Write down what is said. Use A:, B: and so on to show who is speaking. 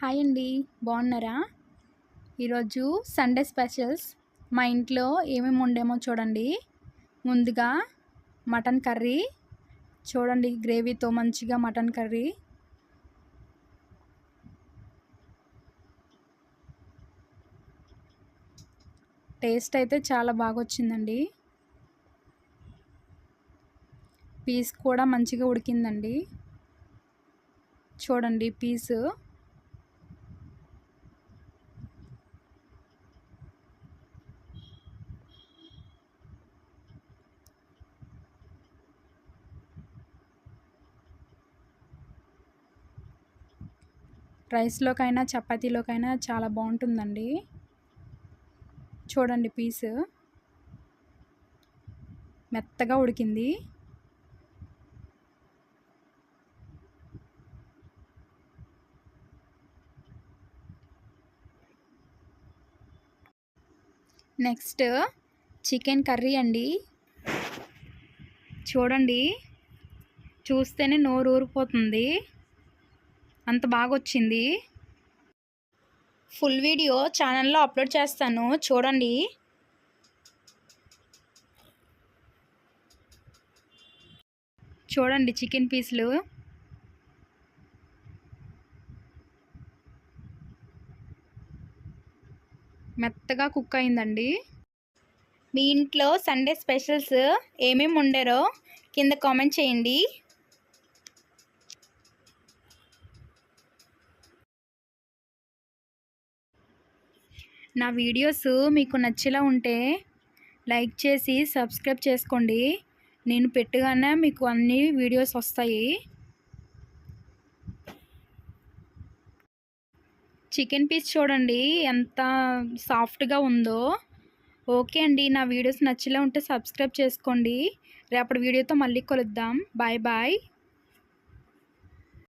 A: Hi అండి. బాగున్నారా? ఈరోజు సండే స్పెషల్స్ మా ఇంట్లో ఏమేమి వండామో చూడండి. ముందుగా మటన్ కర్రీ చూడండి, గ్రేవీతో మంచిగా మటన్ కర్రీ. టేస్ట్ అయితే చాలా బాగా వచ్చిందండి. పీస్ కూడా మంచిగా ఉడికిందండి. చూడండి పీసు. రైస్లోకైనా చపాతీలోకైనా చాలా బాగుంటుందండి. చూడండి పీసు మెత్తగా ఉడికింది. నెక్స్ట్ చికెన్ కర్రీ అండి. చూడండి, చూస్తేనే నోరు ఊరిపోతుంది, అంత బాగా వచ్చింది. ఫుల్ వీడియో ఛానల్లో అప్లోడ్ చేస్తాను, చూడండి. చూడండి చికెన్ పీసులు మెత్తగా కుక్ అయిందండి. మీ ఇంట్లో సండే స్పెషల్స్ ఏమేమి వండారో కింద కామెంట్ చేయండి. నా వీడియోస్ మీకు నచ్చేలా ఉంటే లైక్ చేసి సబ్స్క్రైబ్ చేసుకోండి. నేను పెట్టగానే మీకు అన్ని వీడియోస్ వస్తాయి. చికెన్ పీస్ చూడండి ఎంత సాఫ్ట్గా ఉందో. ఓకే అండి, నా వీడియోస్ నచ్చేలా ఉంటే సబ్స్క్రైబ్ చేసుకోండి. రేపటి వీడియోతో మళ్ళీ కలుద్దాం. Bye bye.